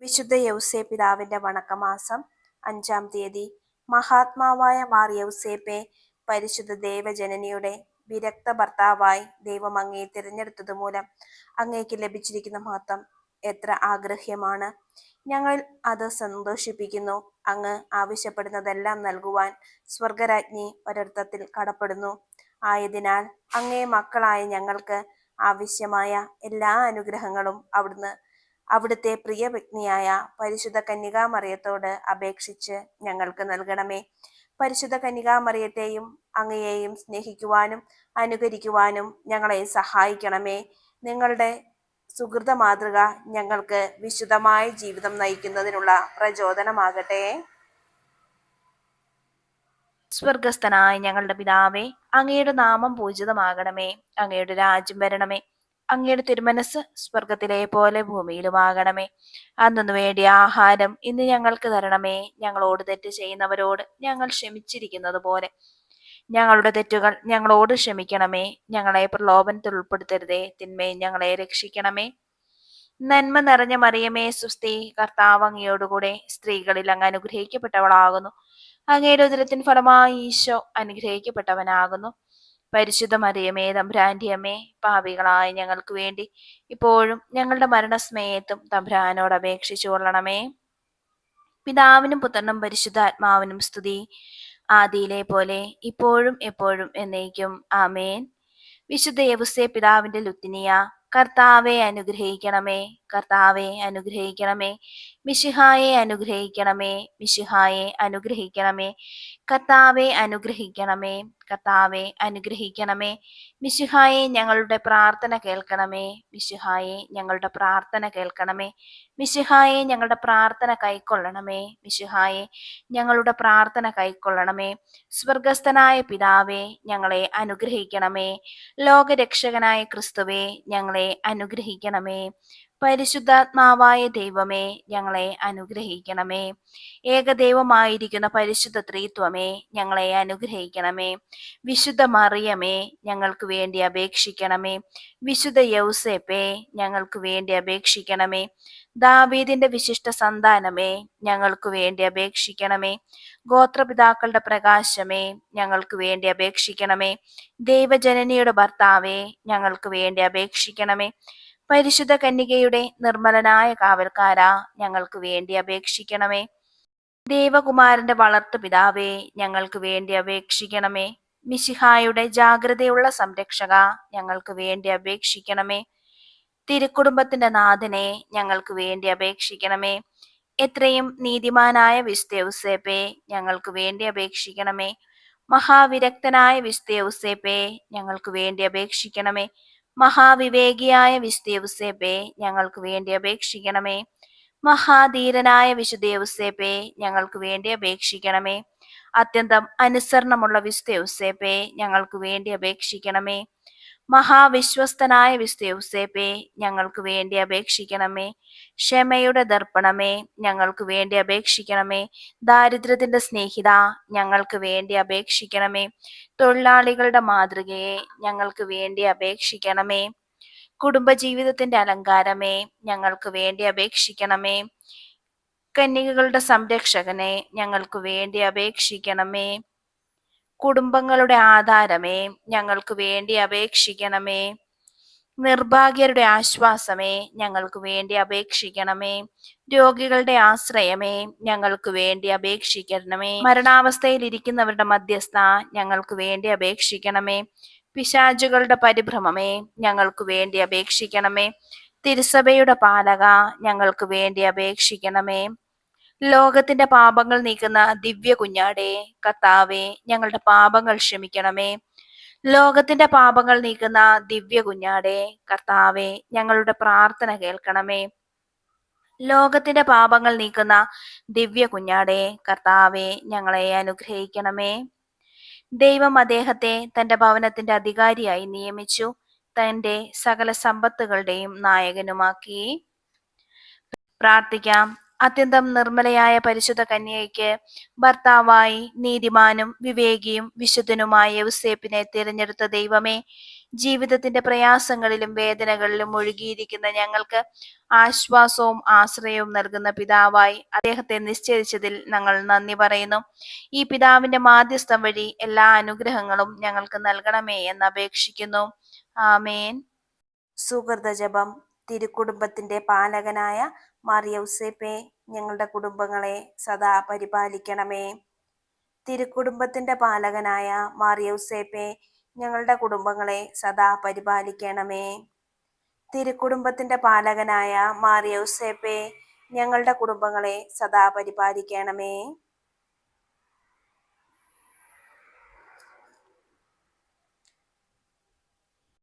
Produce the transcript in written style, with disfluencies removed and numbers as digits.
വിശുദ്ധ യൗസേ പിതാവിന്റെ വണക്കമാസം 5-ാം തീയതി. മഹാത്മാവായ മാർ യൗസേപ്പെ, പരിശുദ്ധ ദേവജനനിയുടെ വിരക്ത ഭർത്താവായി ദൈവം അങ്ങയെ തിരഞ്ഞെടുത്തതുമൂലം അങ്ങേക്ക് ലഭിച്ചിരിക്കുന്ന മഹത്വം എത്ര ആഗ്രഹ്യമാണ്. ഞങ്ങൾ അത് സന്തോഷിപ്പിക്കുന്നു. അങ്ങ് ആവശ്യപ്പെടുന്നതെല്ലാം നൽകുവാൻ സ്വർഗരാജ്ഞി ഒരർത്ഥത്തിൽ കടപ്പെടുന്നു. ആയതിനാൽ അങ്ങേ മക്കളായ ഞങ്ങൾക്ക് ആവശ്യമായ എല്ലാ അനുഗ്രഹങ്ങളും അവിടുത്തെ പ്രിയപത്നിയായ പരിശുദ്ധ കന്യകാമറിയത്തോട് അപേക്ഷിച്ച് ഞങ്ങൾക്ക് നൽകണമേ. പരിശുദ്ധ കന്യകാമറിയത്തെയും അങ്ങയെയും സ്നേഹിക്കുവാനും അനുകരിക്കുവാനും ഞങ്ങളെ സഹായിക്കണമേ. നിങ്ങളുടെ സുഹൃത മാതൃക ഞങ്ങൾക്ക് വിശുദ്ധമായ ജീവിതം നയിക്കുന്നതിനുള്ള പ്രചോദനമാകട്ടെ. സ്വർഗസ്ഥനായ ഞങ്ങളുടെ പിതാവേ, അങ്ങയുടെ നാമം പൂജിതമാകണമേ. അങ്ങയുടെ രാജ്യം വരണമേ. അങ്ങയുടെ തിരുമനസ് സ്വർഗത്തിലെ പോലെ ഭൂമിയിലുമാകണമേ. അന്നു വേണ്ടിയ ആഹാരം ഇന്ന് ഞങ്ങൾക്ക് തരണമേ. ഞങ്ങളോട് തെറ്റ് ചെയ്യുന്നവരോട് ഞങ്ങൾ ക്ഷമിച്ചിരിക്കുന്നത് പോലെ ഞങ്ങളുടെ തെറ്റുകൾ ഞങ്ങളോട് ക്ഷമിക്കണമേ. ഞങ്ങളെ പ്രലോഭനത്തിൽ ഉൾപ്പെടുത്തരുതേ, തിന്മയിൽ ഞങ്ങളെ രക്ഷിക്കണമേ. നന്മ നിറഞ്ഞ മറിയമേ സുസ്തി, കർത്താവ് അങ്ങയോടുകൂടെ സ്ത്രീകളിൽ അങ്ങ് അനുഗ്രഹിക്കപ്പെട്ടവളാകുന്നു. അങ്ങയുടെ ഉദരത്തിൻ ഫലമായി ഈശോ അനുഗ്രഹിക്കപ്പെട്ടവനാകുന്നു. പരിശുദ്ധ മറിയമേ തമ്പുരാന്റെ അമ്മേ, പാപികളായ ഞങ്ങൾക്ക് വേണ്ടി ഇപ്പോഴും ഞങ്ങളുടെ മരണസമയത്തും തമ്പുരാനോട് അപേക്ഷിച്ചു കൊള്ളണമേ. പിതാവിനും പുത്രനും പരിശുദ്ധാത്മാവിനും സ്തുതി, ആദിയിലെ പോലെ ഇപ്പോഴും എപ്പോഴും എന്നേക്കും ആമേൻ. വിശുദ്ധ യൗസേ പിതാവിന്റെ ലുത്തിനിയ, കർത്താവെ അനുഗ്രഹിക്കണമേ. കർത്താവെ അനുഗ്രഹിക്കണമേ. മിശിഹായെ അനുഗ്രഹിക്കണമേ. മിശിഹായെ അനുഗ്രഹിക്കണമേ. കർത്താവെ അനുഗ്രഹിക്കണമേ. കർത്താവെ അനുഗ്രഹിക്കണമേ. മിശിഹായെ ഞങ്ങളുടെ പ്രാർത്ഥന കേൾക്കണമേ. മിശിഹായെ ഞങ്ങളുടെ പ്രാർത്ഥന കേൾക്കണമേ. മിശിഹായെ ഞങ്ങളുടെ പ്രാർത്ഥന കൈക്കൊള്ളണമേ. മിശിഹായെ ഞങ്ങളുടെ പ്രാർത്ഥന കൈക്കൊള്ളണമേ. സ്വർഗസ്ഥനായ പിതാവേ, ഞങ്ങളെ അനുഗ്രഹിക്കണമേ. ലോകരക്ഷകനായ ക്രിസ്തുവേ, ഞങ്ങളെ അനുഗ്രഹിക്കണമേ. പരിശുദ്ധാത്മാവായ ദൈവമേ, ഞങ്ങളെ അനുഗ്രഹിക്കണമേ. ഏകദൈവമായിരിക്കുന്ന പരിശുദ്ധ ത്രിത്വമേ, ഞങ്ങളെ അനുഗ്രഹിക്കണമേ. വിശുദ്ധ മറിയമേ, ഞങ്ങൾക്ക് വേണ്ടി അപേക്ഷിക്കണമേ. വിശുദ്ധ യൗസേപ്പേ, ഞങ്ങൾക്ക് വേണ്ടി അപേക്ഷിക്കണമേ. ദാവീദിന്റെ വിശിഷ്ട സന്താനമേ, ഞങ്ങൾക്ക് വേണ്ടി അപേക്ഷിക്കണമേ. ഗോത്രപിതാക്കളുടെ പ്രകാശമേ, ഞങ്ങൾക്ക് വേണ്ടി അപേക്ഷിക്കണമേ. ദൈവജനനിയുടെ ഭർത്താവേ, ഞങ്ങൾക്ക് വേണ്ടി അപേക്ഷിക്കണമേ. പരിശുദ്ധ കന്യകയുടെ നിർമ്മലനായ കാവൽക്കാരാ, ഞങ്ങൾക്ക് വേണ്ടി അപേക്ഷിക്കണമേ. ദേവകുമാരന്റെ വളർത്തു പിതാവേ, ഞങ്ങൾക്ക് വേണ്ടി അപേക്ഷിക്കണമേ. മിശിഹായുടെ ജാഗ്രതയുള്ള സംരക്ഷക, ഞങ്ങൾക്ക് വേണ്ടി അപേക്ഷിക്കണമേ. തിരുക്കുടുംബത്തിന്റെ നാഥനെ, ഞങ്ങൾക്ക് വേണ്ടി അപേക്ഷിക്കണമേ. എത്രയും നീതിമാനായ വിശുദ്ധ യൗസേപ്പേ, ഞങ്ങൾക്ക് വേണ്ടി അപേക്ഷിക്കണമേ. മഹാവിരക്തനായ വിശുദ്ധ യൗസേപ്പേ, ഞങ്ങൾക്ക് വേണ്ടി അപേക്ഷിക്കണമേ. മഹാവിവേകിയായ വിശുദ്ധ യൗസേപ്പേ, ഞങ്ങൾക്ക് വേണ്ടി അപേക്ഷിക്കണമേ. മഹാധീരനായ വിശുദ്ധ യൗസേപ്പേ, ഞങ്ങൾക്ക് വേണ്ടി അപേക്ഷിക്കണമേ. അത്യന്തം അനുസരണമുള്ള വിശുദ്ധ യൗസേപ്പേ, ഞങ്ങൾക്ക് വേണ്ടി അപേക്ഷിക്കണമേ. മഹാവിശ്വസ്തനായ വിശുദ്ധ യൗസേപ്പേ, ഞങ്ങൾക്ക് വേണ്ടി അപേക്ഷിക്കണമേ. ക്ഷമയുടെ ദർപ്പണമേ, ഞങ്ങൾക്ക് വേണ്ടി അപേക്ഷിക്കണമേ. ദാരിദ്ര്യത്തിന്റെ സ്നേഹിത, ഞങ്ങൾക്ക് വേണ്ടി അപേക്ഷിക്കണമേ. തൊഴിലാളികളുടെ മാതൃകയെ, ഞങ്ങൾക്ക് വേണ്ടി അപേക്ഷിക്കണമേ. കുടുംബജീവിതത്തിന്റെ അലങ്കാരമേ, ഞങ്ങൾക്ക് വേണ്ടി അപേക്ഷിക്കണമേ. കന്യകകളുടെ സംരക്ഷകനെ, ഞങ്ങൾക്ക് വേണ്ടി അപേക്ഷിക്കണമേ. കുടുംബങ്ങളുടെ ആധാരമേ, ഞങ്ങൾക്ക് വേണ്ടി അപേക്ഷിക്കണമേ. നിർഭാഗ്യരുടെ ആശ്വാസമേ, ഞങ്ങൾക്ക് വേണ്ടി അപേക്ഷിക്കണമേ. രോഗികളുടെ ആശ്രയമേ, ഞങ്ങൾക്ക് വേണ്ടി അപേക്ഷിക്കണമേ. മരണാവസ്ഥയിൽ ഇരിക്കുന്നവരുടെ മധ്യസ്ഥ, ഞങ്ങൾക്ക് വേണ്ടി അപേക്ഷിക്കണമേ. പിശാചുകളുടെ പരിഭ്രമമേ, ഞങ്ങൾക്ക് വേണ്ടി അപേക്ഷിക്കണമേ. തിരുസഭയുടെ പാലക, ഞങ്ങൾക്ക് വേണ്ടി അപേക്ഷിക്കണമേ. ലോകത്തിന്റെ പാപങ്ങൾ നീക്കുന്ന ദിവ്യ കുഞ്ഞാടേ, കർത്താവേ, ഞങ്ങളുടെ പാപങ്ങൾ ക്ഷമിക്കണമേ. ലോകത്തിന്റെ പാപങ്ങൾ നീക്കുന്ന ദിവ്യ കുഞ്ഞാടേ, കർത്താവേ, ഞങ്ങളുടെ പ്രാർത്ഥന കേൾക്കണമേ. ലോകത്തിന്റെ പാപങ്ങൾ നീക്കുന്ന ദിവ്യ കുഞ്ഞാടേ, കർത്താവേ, ഞങ്ങളെ അനുഗ്രഹിക്കണമേ. ദൈവം അദ്ദേഹത്തെ തന്റെ ഭവനത്തിന്റെ അധികാരിയായി നിയമിച്ചു, തന്റെ സകല സമ്പത്തുകളുടെയും നായകനുമാക്കി. പ്രാർത്ഥിക്കാം. അത്യന്തം നിർമ്മലയായ പരിശുദ്ധ കന്യകയ്ക്ക് ഭർത്താവായി നീതിമാനും വിവേകിയും വിശുദ്ധനുമായ യൗസേപ്പിനെ തിരഞ്ഞെടുത്ത ദൈവമേ, ജീവിതത്തിന്റെ പ്രയാസങ്ങളിലും വേദനകളിലും ഒഴുകിയിരിക്കുന്ന ഞങ്ങൾക്ക് ആശ്വാസവും ആശ്രയവും നൽകുന്ന പിതാവായി അദ്ദേഹത്തെ നിശ്ചയിച്ചതിൽ ഞങ്ങൾ നന്ദി പറയുന്നു. ഈ പിതാവിന്റെ മാധ്യസ്ഥം വഴി എല്ലാ അനുഗ്രഹങ്ങളും ഞങ്ങൾക്ക് നൽകണമേ എന്ന് അപേക്ഷിക്കുന്നു. ആമേൻ. സുഹൃത ജപം. തിരുക്കുടുംബത്തിന്റെ പാലകനായ മാർ യൗസേപ്പേ, ഞങ്ങളുടെ കുടുംബങ്ങളെ സദാ പരിപാലിക്കണമേ. തിരുക്കുടുംബത്തിന്റെ പാലകനായ മാർ യൗസേപ്പേ, ഞങ്ങളുടെ കുടുംബങ്ങളെ സദാ പരിപാലിക്കണമേ. തിരുക്കുടുംബത്തിന്റെ പാലകനായ മാർ യൗസേപ്പേ, ഞങ്ങളുടെ കുടുംബങ്ങളെ സദാ പരിപാലിക്കണമേ.